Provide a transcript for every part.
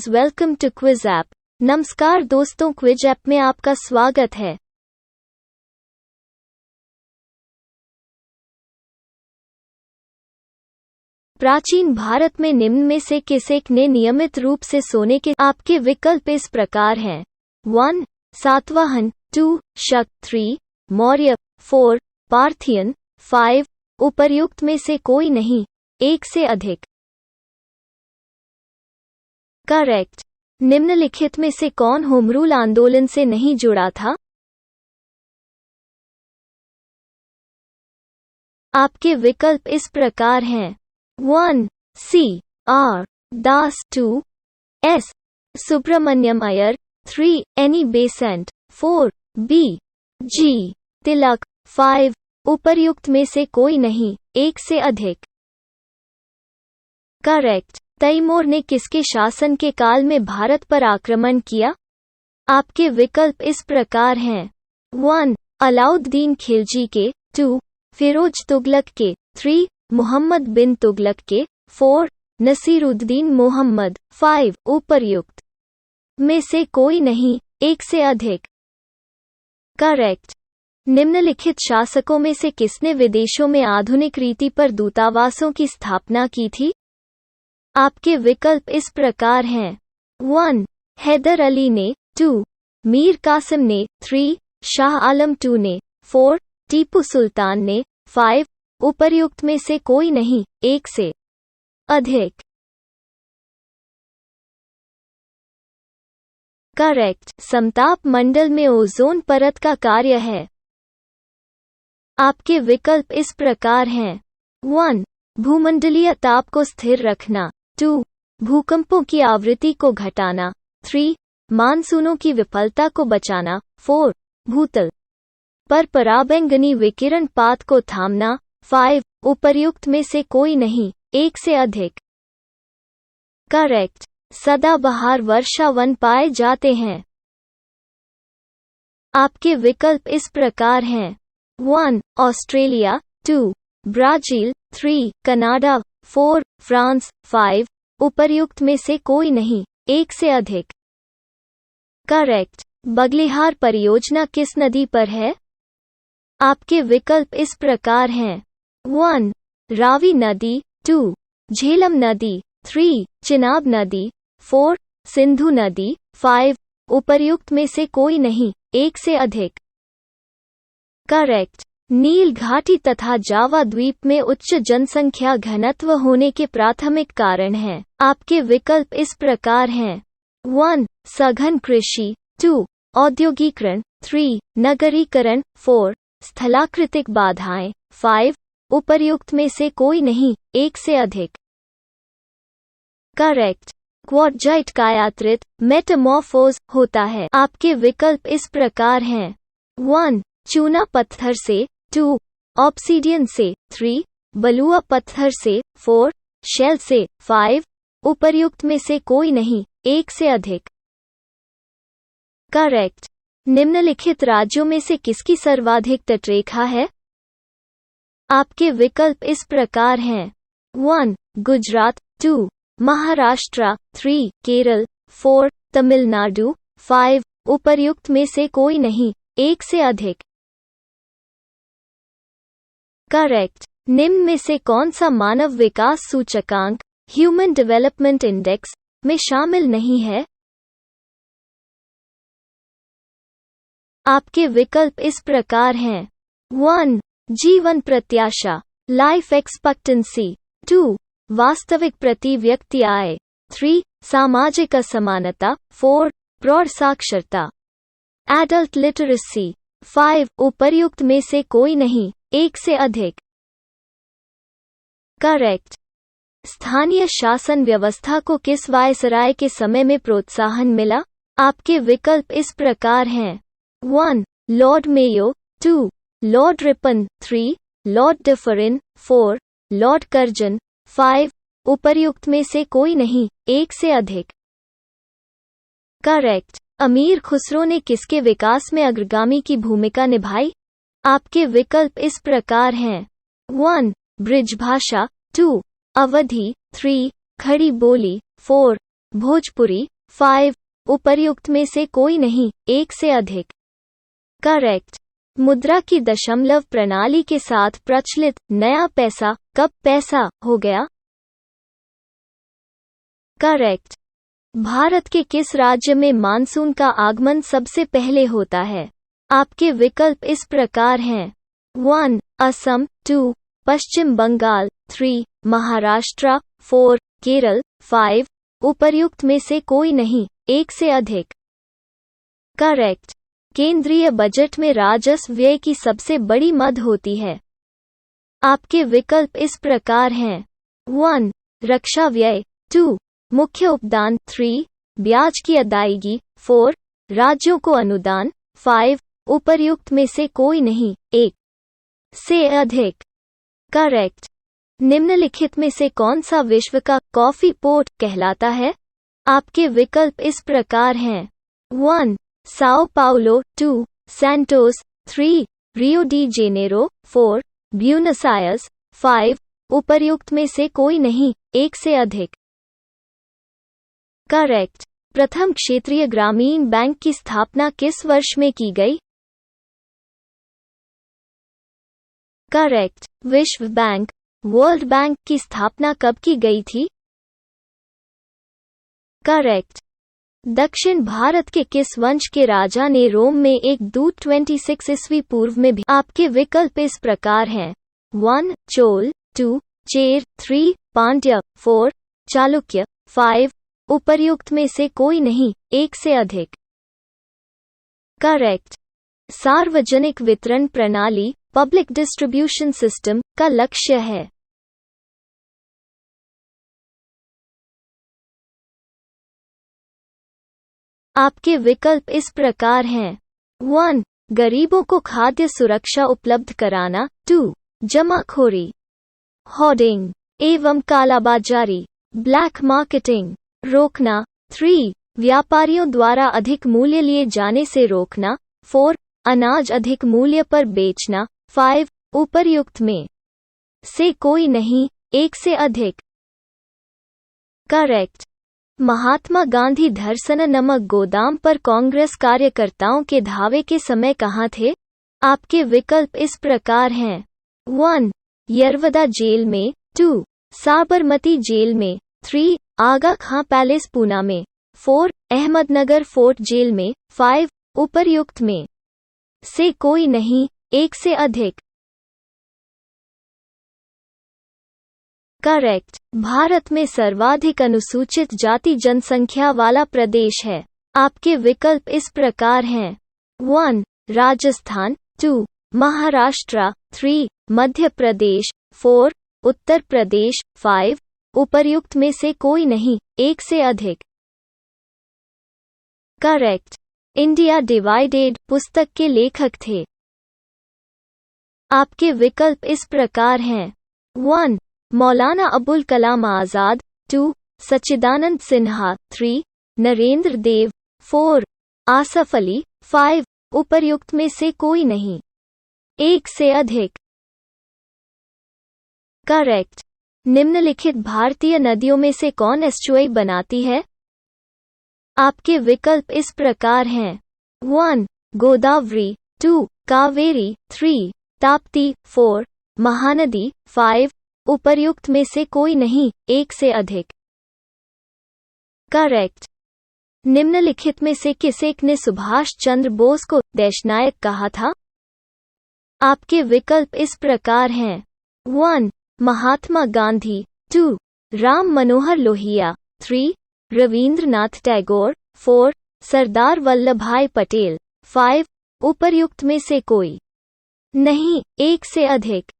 Welcome to quiz app. नमस्कार दोस्तों, quiz app में आपका स्वागत है। प्राचीन भारत में निम्न में से किस एक ने नियमित रूप से सोने के आपके विकल्प इस प्रकार हैं। 1. सातवाहन, 2. शक, 3. मौर्य, 4. पार्थियन, 5. उपर्युक्त में से कोई नहीं, एक से अधिक। करेक्ट। निम्नलिखित में से कौन होम रूल आंदोलन से नहीं जुड़ा था? आपके विकल्प इस प्रकार हैं। 1. C R Das, 2. S Subramaniam Iyer, 3. Annie Besant, 4. B G Tilak, 5. उपर्युक्त में से कोई नहीं, एक से अधिक। करेक्ट। तैमूर ने किसके शासन के काल में भारत पर आक्रमण किया? आपके विकल्प इस प्रकार हैं। 1. अलाउद्दीन खिलजी के, 2. फिरोज तुगलक के, 3. मुहम्मद बिन तुगलक के, 4. नसीरुद्दीन मोहम्मद, 5. उपर्युक्त में से कोई नहीं, एक से अधिक। करेक्ट। निम्नलिखित शासकों में से किसने विदेशों में आधुनिक रीति पर दूतावासों की स्थापना की थी? आपके विकल्प इस प्रकार हैं। 1. हैदर अली ने, 2. मीर कासिम ने, 3. शाह आलम II ने, 4. टीपू सुल्तान ने, 5. उपर्युक्त में से कोई नहीं, एक से अधिक। करेक्ट। समताप मंडल में ओजोन परत का कार्य है। आपके विकल्प इस प्रकार हैं। 1. भूमंडलीय ताप को स्थिर रखना, 2. भूकंपों की आवृत्ति को घटाना, 3. मानसूनों की विफलता को बचाना, 4. भूतल पर पराबैंगनी विकिरण पात को थामना, 5. उपर्युक्त में से कोई नहीं, एक से अधिक। करेक्ट। सदाबहार वर्षा वन पाए जाते हैं। आपके विकल्प इस प्रकार हैं। 1. ऑस्ट्रेलिया, 2. ब्राजील, 3. कनाडा, 4. फ्रांस, 5. उपर्युक्त में से कोई नहीं, एक से अधिक। करेक्ट। बगलिहार परियोजना किस नदी पर है? आपके विकल्प इस प्रकार हैं। 1. रावी नदी, 2. झेलम नदी, 3. चिनाब नदी, 4. सिंधु नदी, 5. उपर्युक्त में से कोई नहीं, एक से अधिक। करेक्ट। नील घाटी तथा जावा द्वीप में उच्च जनसंख्या घनत्व होने के प्राथमिक कारण हैं। आपके विकल्प इस प्रकार हैं। 1. सघन कृषि, 2. औद्योगिकरण, 3. नगरीकरण, 4. स्थलाकृतिक बाधाएं, 5. उपर्युक्त में से कोई नहीं, एक से अधिक। करेक्ट। क्वार्टजाइट कायात्रित मेटामॉर्फोज होता है। आपके विकल्प इस प्रकार हैं। 1. चूना पत्थर से, 2. ऑब्सीडियन से, 3. बलुआ पत्थर से, 4. शेल से, 5. उपर्युक्त में से कोई नहीं, एक से अधिक। करेक्ट। निम्नलिखित राज्यों में से किसकी सर्वाधिक तटरेखा है? आपके विकल्प इस प्रकार हैं। 1. गुजरात, 2. महाराष्ट्र, 3. केरल, 4. तमिलनाडु, 5. उपर्युक्त में से कोई नहीं, एक से अधिक। करेक्ट। निम्न में से कौन सा मानव विकास सूचकांक ह्यूमन डेवलपमेंट इंडेक्स में शामिल नहीं है? आपके विकल्प इस प्रकार हैं। 1. जीवन प्रत्याशा लाइफ एक्सपेक्टेंसी, 2. वास्तविक प्रति व्यक्ति आय, 3. सामाजिक असमानता, 4. प्रौढ़ साक्षरता एडल्ट लिटरेसी, 5. उपर्युक्त में से कोई नहीं, एक से अधिक। करेक्ट। स्थानीय शासन व्यवस्था को किस वायसराय के समय में प्रोत्साहन मिला? आपके विकल्प इस प्रकार हैं। 1. Lord Mayo, 2. Lord Ripon, 3. Lord Dufferin, 4. Lord Curzon, 5. उपर्युक्त में से कोई नहीं, एक से अधिक। करेक्ट। अमीर खुसरो ने किसके विकास में अग्रगामी की भूमिका निभाई? आपके विकल्प इस प्रकार हैं। 1. ब्रिजभाषा, 2. अवधी, 3. खड़ी बोली, 4. भोजपुरी 5 उपर्युक्त में से कोई नहीं, एक से अधिक। करेक्ट। मुद्रा की दशमलव प्रणाली के साथ प्रचलित नया पैसा कब पैसा हो गया? करेक्ट। भारत के किस राज्य में मानसून का आगमन सबसे पहले होता है? आपके विकल्प इस प्रकार हैं। 1 असम, 2 पश्चिम बंगाल, 3 महाराष्ट्र, 4 केरल, 5 उपर्युक्त में से कोई नहीं, एक से अधिक। करेक्ट। केंद्रीय बजट में राजस्व व्यय की सबसे बड़ी मद होती है। आपके विकल्प इस प्रकार हैं। 1 रक्षा व्यय, 2 मुख्य उपदान, 3 ब्याज की अदायगी, 4 राज्यों को अनुदान, 5 उपर्युक्त में से कोई नहीं, एक से अधिक। करेक्ट। निम्नलिखित में से कौन सा विश्व का कॉफी पोर्ट कहलाता है? आपके विकल्प इस प्रकार हैं। 1 Sao Paulo, 2 Santos, 3 Rio de Janeiro, 4 Buenos Aires, 5 उपर्युक्त में से कोई नहीं, एक से अधिक। करेक्ट। प्रथम क्षेत्रीय ग्रामीण बैंक की स्थापना किस वर्ष में की गई? करेक्ट। विश्व बैंक वर्ल्ड बैंक की स्थापना कब की गई थी? करेक्ट। दक्षिण भारत के किस वंश के राजा ने रोम में एक दूत 26 ईस्वी पूर्व में भी? आपके विकल्प इस प्रकार हैं। 1 चोल, 2 चेर, 3 पांड्य, 4 चालुक्य, 5 उपर्युक्त में से कोई नहीं, एक से अधिक। करेक्ट। सार्वजनिक वितरण प्रणाली पब्लिक डिस्ट्रीब्यूशन सिस्टम का लक्ष्य है। आपके विकल्प इस प्रकार हैं। 1 गरीबों को खाद्य सुरक्षा उपलब्ध कराना, 2 जमाखोरी होर्डिंग एवं कालाबाजारी ब्लैक मार्केटिंग रोकना, 3 व्यापारियों द्वारा अधिक मूल्य लिए जाने से रोकना, 4 अनाज अधिक मूल्य पर बेचना, 5 उपर्युक्त में से कोई नहीं, एक से अधिक। करेक्ट। महात्मा गांधी धरसना नमक गोदाम पर कांग्रेस कार्यकर्ताओं के धावे के समय कहाँ थे? आपके विकल्प इस प्रकार हैं। 1 यरवदा जेल में, 2 साबरमती जेल में, 3 आगा खां पैलेस पूना में, 4 अहमदनगर फोर्ट जेल में, 5 उपर्युक्त में से कोई नहीं, एक से अधिक। करेक्ट। भारत में सर्वाधिक अनुसूचित जाति जनसंख्या वाला प्रदेश है। आपके विकल्प इस प्रकार हैं। 1 राजस्थान, 2 महाराष्ट्र, 3 मध्य प्रदेश, 4 उत्तर प्रदेश, 5 उपर्युक्त में से कोई नहीं, एक से अधिक। करेक्ट। इंडिया डिवाइडेड पुस्तक के लेखक थे। आपके विकल्प इस प्रकार हैं। 1 मौलाना अबुल कलाम आजाद, 2 सच्चिदानंद सिन्हा, 3 नरेंद्र देव, 4 आसफ अली, 5 उपर्युक्त में से कोई नहीं, एक से अधिक। करेक्ट। निम्नलिखित भारतीय नदियों में से कौन एस्चुआई बनाती है? आपके विकल्प इस प्रकार हैं। 1 गोदावरी, 2 कावेरी, 3 ताप्ती, 4 महानदी, 5 उपर्युक्त में से कोई नहीं, एक से अधिक। करेक्ट। निम्नलिखित में से किस एक ने सुभाष चंद्र बोस को देशनायक कहा था? आपके विकल्प इस प्रकार हैं। 1 महात्मा गांधी, 2 राम मनोहर लोहिया, 3 रवींद्रनाथ टैगोर, 4 सरदार वल्लभभाई पटेल, 5 उपर्युक्त में से कोई नहीं, एक से अधिक।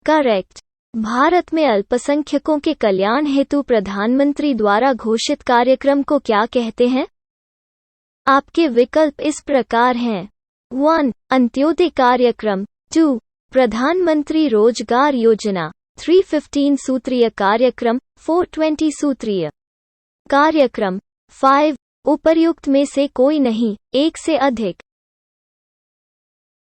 करेक्ट। भारत में अल्पसंख्यकों के कल्याण हेतु प्रधानमंत्री द्वारा घोषित कार्यक्रम को क्या कहते हैं? आपके विकल्प इस प्रकार हैं। 1 अंत्योदय कार्यक्रम, 2 प्रधानमंत्री रोजगार योजना, 3 15 सूत्रीय कार्यक्रम, 4 20 सूत्रीय कार्यक्रम, 5 उपर्युक्त में से कोई नहीं, एक से अधिक।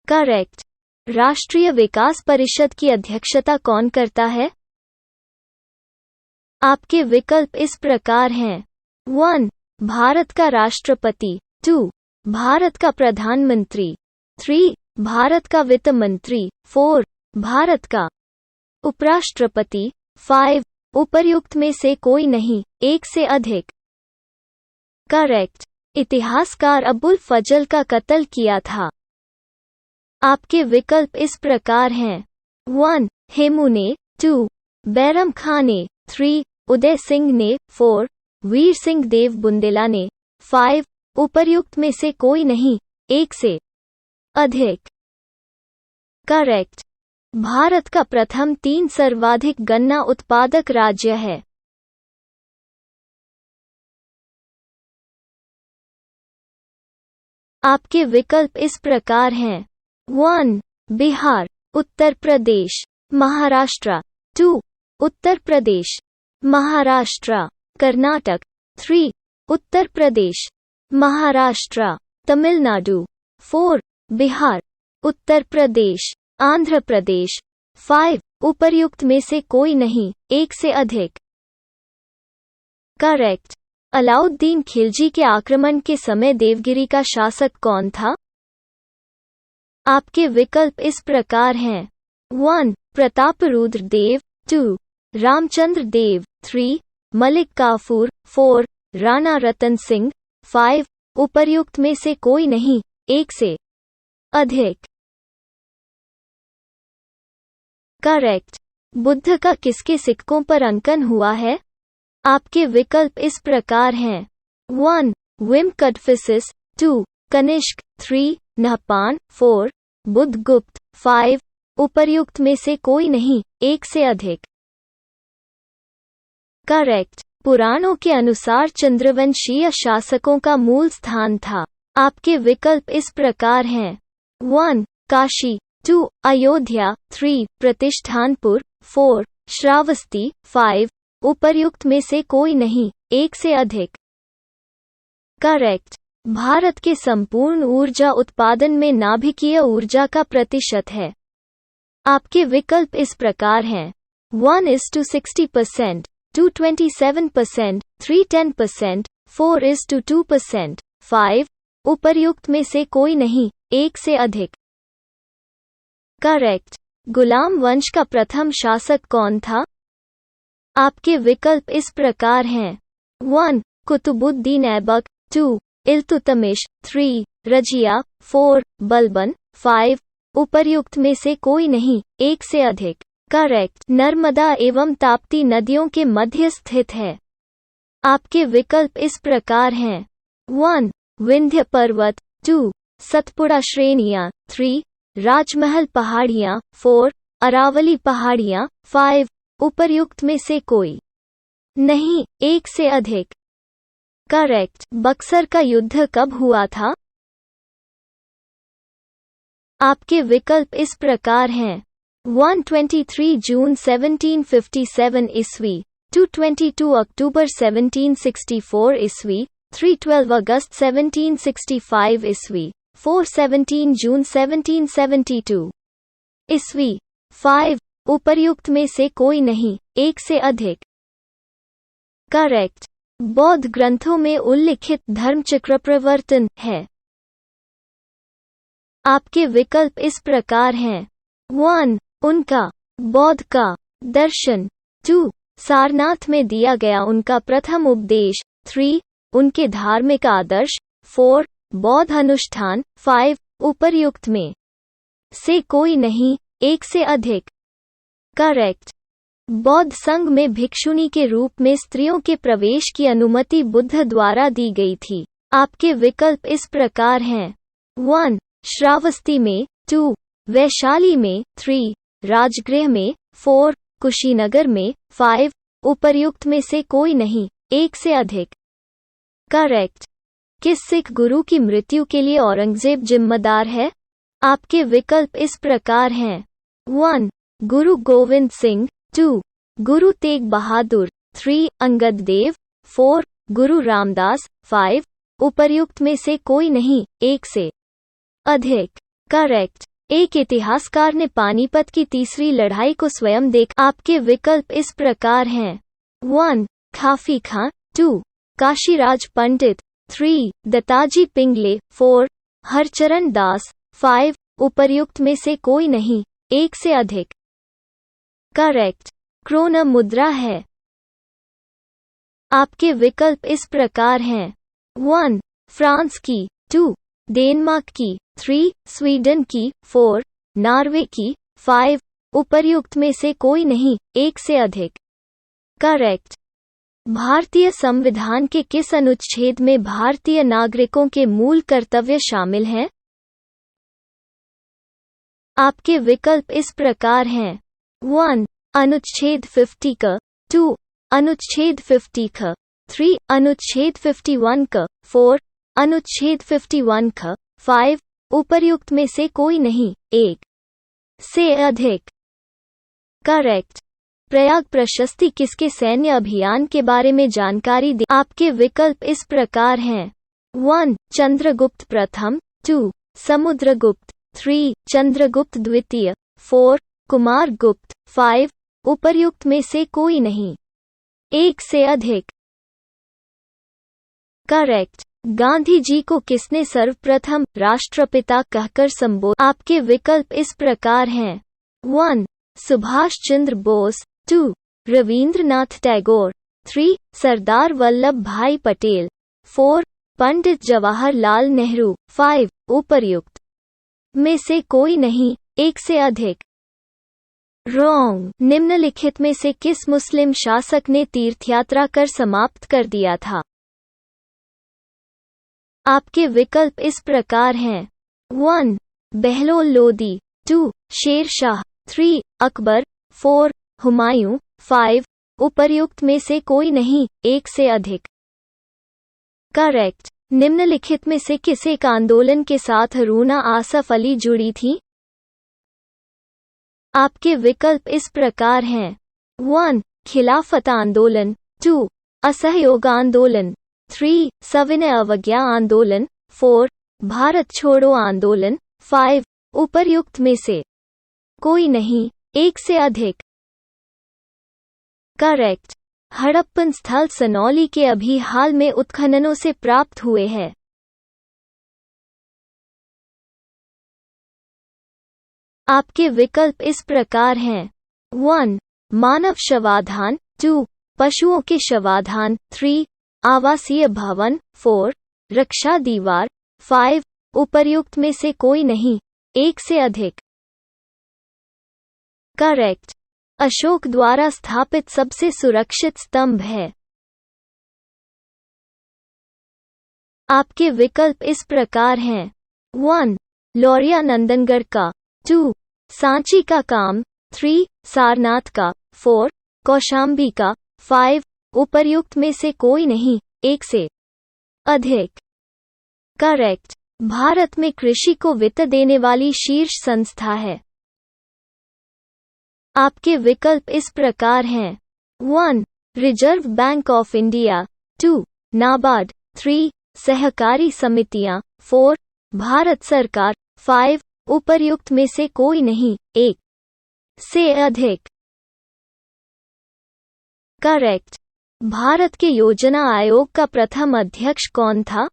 करेक्ट। राष्ट्रीय विकास परिषद की अध्यक्षता कौन करता है? आपके विकल्प इस प्रकार हैं। 1. भारत का राष्ट्रपति। 2. भारत का प्रधानमंत्री। 3. भारत का वित्त मंत्री। 4. भारत का उपराष्ट्रपति। 5. उपर्युक्त में से कोई नहीं, एक से अधिक। करेक्ट। इतिहासकार अबुल फजल का कत्ल किया था। आपके विकल्प इस प्रकार हैं। 1. हेमू ने। 2. बैरम खां ने। 3. उदय सिंह ने। 4. वीर सिंह देव बुंदेला ने। 5. उपर्युक्त में से कोई नहीं, एक से अधिक। करेक्ट। भारत का प्रथम 3 सर्वाधिक गन्ना उत्पादक राज्य है। आपके विकल्प इस प्रकार हैं। 1. बिहार। उत्तर प्रदेश। महाराष्ट्र। 2. उत्तर प्रदेश। महाराष्ट्र। कर्नाटक। 3. उत्तर प्रदेश। महाराष्ट्र। तमिलनाडु। 4. बिहार। उत्तर प्रदेश। आंध्र प्रदेश। 5. उपर्युक्त में से कोई नहीं, एक से अधिक। करेक्ट। अलाउद्दीन खिलजी के आक्रमण के समय देवगिरी का शासक कौन था? आपके विकल्प इस प्रकार हैं। 1. प्रतापरुद्र देव। 2. रामचंद्र देव। 3. मलिक काफूर। 4. राणा रतन सिंह। 5. उपर्युक्त में से कोई नहीं, एक से अधिक। करेक्ट। बुद्ध का किसके सिक्कों पर अंकन हुआ है? आपके विकल्प इस प्रकार हैं। 1. विम कडफिसिस। 2. कनिष्क। 3. नहपान। 4. बुद्धगुप्त। 5. उपर्युक्त में से कोई नहीं, एक से अधिक। करेक्ट। पुराणों के अनुसार चंद्रवंशीय शासकों का मूल स्थान था। आपके विकल्प इस प्रकार हैं। 1. काशी। 2. अयोध्या। 3. प्रतिष्ठानपुर। 4. श्रावस्ती। 5. उपर्युक्त में से कोई नहीं, एक से अधिक। करेक्ट। भारत के संपूर्ण ऊर्जा उत्पादन में नाभिकीय ऊर्जा का प्रतिशत है। आपके विकल्प इस प्रकार हैं। 1:60%, 2:27%, 3:10%, 4:2%, 5. उपर्युक्त में से कोई नहीं, एक से अधिक। करेक्ट। गुलाम वंश का प्रथम शासक कौन था? आपके विकल्प इस प्रकार हैं। 1. कुतुबुद्दीन ऐबक। 2. इल्तुतमिश। 3. रजिया। 4. बलबन। 5. उपर्युक्त में से कोई नहीं, एक से अधिक। करेक्ट। नर्मदा एवं ताप्ती नदियों के मध्य स्थित है। आपके विकल्प इस प्रकार हैं। 1. विंध्य पर्वत। 2. सतपुड़ा श्रेणियां। 3. राजमहल पहाड़ियां। 4. अरावली पहाड़ियां। 5. उपर्युक्त में से कोई नहीं, एक से अधिक। करेक्ट। बक्सर का युद्ध कब हुआ था? आपके विकल्प इस प्रकार हैं। 1. 23 जून 1757 ईस्वी। 2. 22 अक्टूबर 1764 ईस्वी। 3. 12 अगस्त 1765 ईस्वी। 4. 17 जून 1772 ईस्वी। 5. उपर्युक्त में से कोई नहीं, एक से अधिक। करेक्ट। बौद्ध ग्रंथों में उल्लिखित धर्मचक्र प्रवर्तन है। आपके विकल्प इस प्रकार हैं। 1. उनका बौद्ध का दर्शन। 2. सारनाथ में दिया गया उनका प्रथम उपदेश। 3. उनके धार्मिक आदर्श। 4. बौद्ध अनुष्ठान। 5. उपर्युक्त में से कोई नहीं, एक से अधिक। करेक्ट। बौद्ध संघ में भिक्षुनी के रूप में स्त्रियों के प्रवेश की अनुमति बुद्ध द्वारा दी गई थी। आपके विकल्प इस प्रकार हैं। 1. श्रावस्ती में। 2. वैशाली में। 3. राजगृह में। 4. कुशीनगर में। 5. उपर्युक्त में से कोई नहीं, एक से अधिक। करेक्ट। किस सिख गुरु की मृत्यु के लिए औरंगजेब जिम्मेदार है? आपके विकल्प इस प्रकार हैं। 1. गुरु गोविंद सिंह। 2. गुरु तेग बहादुर। 3. अंगद देव। 4. गुरु रामदास। 5. उपर्युक्त में से कोई नहीं, एक से अधिक। करेक्ट। एक इतिहासकार ने पानीपत की तीसरी लड़ाई को स्वयं देख। आपके विकल्प इस प्रकार हैं। 1. खाफी खां, 2. काशीराज पंडित, 3. दत्ताजी पिंगले, 4. हरचरण दास, 5. उपर्युक्त में से कोई नहीं, एक से अधिक। करेक्ट। क्रोना मुद्रा है। आपके विकल्प इस प्रकार हैं। 1. फ्रांस की, 2. डेनमार्क की, 3. स्वीडन की, 4. नॉर्वे की, 5. उपर्युक्त में से कोई नहीं, एक से अधिक। करेक्ट। भारतीय संविधान के किस अनुच्छेद में भारतीय नागरिकों के मूल कर्तव्य शामिल हैं? आपके विकल्प इस प्रकार हैं। 1. अनुच्छेद 50 क, 2. अनुच्छेद 50 ख, 3. अनुच्छेद 51 क, 4. अनुच्छेद 51 ख, 5. उपर्युक्त में से कोई नहीं, एक से अधिक। करेक्ट। प्रयाग प्रशस्ति किसके सैन्य अभियान के बारे में जानकारी दे। आपके विकल्प इस प्रकार हैं। 1. चंद्रगुप्त प्रथम, 2. समुद्रगुप्त, 3. चंद्रगुप्त द्वितीय, 4. कुमारगुप्त, 5. उपर्युक्त में से कोई नहीं, एक से अधिक। करेक्ट। गांधी जी को किसने सर्वप्रथम राष्ट्रपिता कहकर संबोधित? आपके विकल्प इस प्रकार हैं। 1. सुभाष चंद्र बोस, 2. रवींद्रनाथ टैगोर, 3. सरदार वल्लभ भाई पटेल, 4. पंडित जवाहरलाल नेहरू, 5. उपर्युक्त में से कोई नहीं, एक से अधिक। रॉन्ग। निम्नलिखित में से किस मुस्लिम शासक ने तीर्थयात्रा कर समाप्त कर दिया था? आपके विकल्प इस प्रकार हैं। 1. बहलोल लोदी, 2. शेर शाह, 3. अकबर, 4. हुमायूं, 5. उपर्युक्त में से कोई नहीं, एक से अधिक। करेक्ट। निम्नलिखित में से किस एक आंदोलन के साथ रूना आसफ अली जुड़ी थी? आपके विकल्प इस प्रकार हैं। 1. खिलाफत आंदोलन, 2. असहयोग आंदोलन, 3. सविनय अवज्ञा आंदोलन, 4. भारत छोड़ो आंदोलन, 5. उपर्युक्त में से कोई नहीं, एक से अधिक। करेक्ट। हड़प्पन स्थल सनौली के अभी हाल में उत्खननों से प्राप्त हुए हैं। आपके विकल्प इस प्रकार हैं। 1. मानव शवाधान, 2. पशुओं के शवाधान, 3. आवासीय भवन, 4. रक्षा दीवार, 5. उपर्युक्त में से कोई नहीं, एक से अधिक। करेक्ट। अशोक द्वारा स्थापित सबसे सुरक्षित स्तंभ है। आपके विकल्प इस प्रकार हैं। 1. लौरिया नंदनगढ़ का, 2. सांची का काम, 3. सारनाथ का, 4. कौशाम्बी का, 5. उपर्युक्त में से कोई नहीं, एक से अधिक। करेक्ट। भारत में कृषि को वित्त देने वाली शीर्ष संस्था है। आपके विकल्प इस प्रकार हैं। 1. Reserve bank of India, 2. NABARD, 3. सहकारी समितियां, 4. भारत सरकार, 5. उपर्युक्त में से कोई नहीं, एक से अधिक। करेक्ट। भारत के योजना आयोग का प्रथम अध्यक्ष कौन था?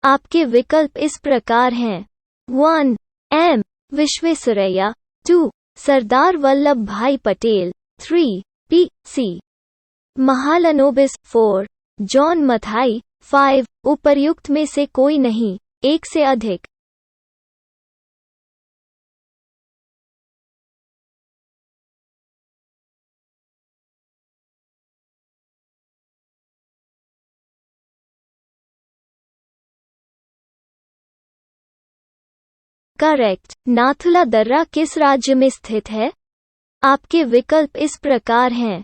आपके विकल्प इस प्रकार हैं। 1. एम. विश्वेश्वरैया, 2. सरदार वल्लभ भाई पटेल, 3. पी. सी. महालनोबिस, 4. जॉन मथाई, 5. उपर्युक्त में से कोई नहीं, एक से अधिक। करेक्ट। नाथुला दर्रा किस राज्य में स्थित है? आपके विकल्प इस प्रकार हैं।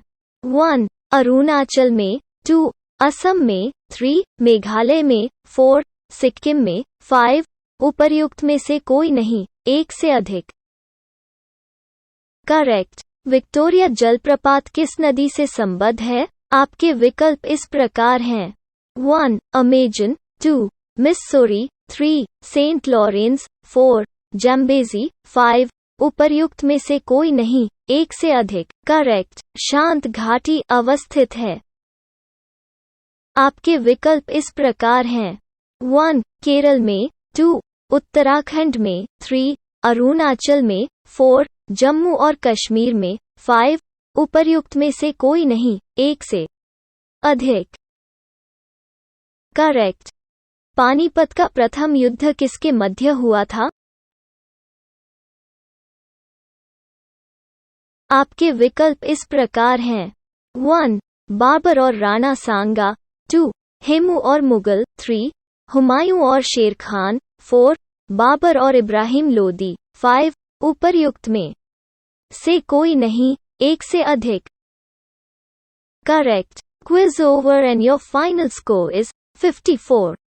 1. अरुणाचल में, 2. असम में, 3. मेघालय में, 4. सिक्किम में, 5. उपर्युक्त में से कोई नहीं, एक से अधिक। करेक्ट। विक्टोरिया जलप्रपात किस नदी से संबद्ध है? आपके विकल्प इस प्रकार हैं। 1. Amazon, 2. Missouri, 3. Saint Lawrence, 4. Zambezi, 5. उपर्युक्त में से कोई नहीं, एक से अधिक। करेक्ट। शांत घाटी अवस्थित है। आपके विकल्प इस प्रकार हैं। 1. केरल में, 2. उत्तराखंड में, 3. अरुणाचल में, 4. जम्मू और कश्मीर में, 5. उपर्युक्त में से कोई नहीं, एक से अधिक। करेक्ट। पानीपत का प्रथम युद्ध किसके मध्य हुआ था? आपके विकल्प इस प्रकार हैं। 1. बाबर और राणा सांगा, 2. हेमू और मुगल, 3. हुमायूं और शेर खान, 4. बाबर और इब्राहिम लोदी, 5. उपर्युक्त में से कोई नहीं, एक से अधिक। Correct. Quiz over and your final score is 54.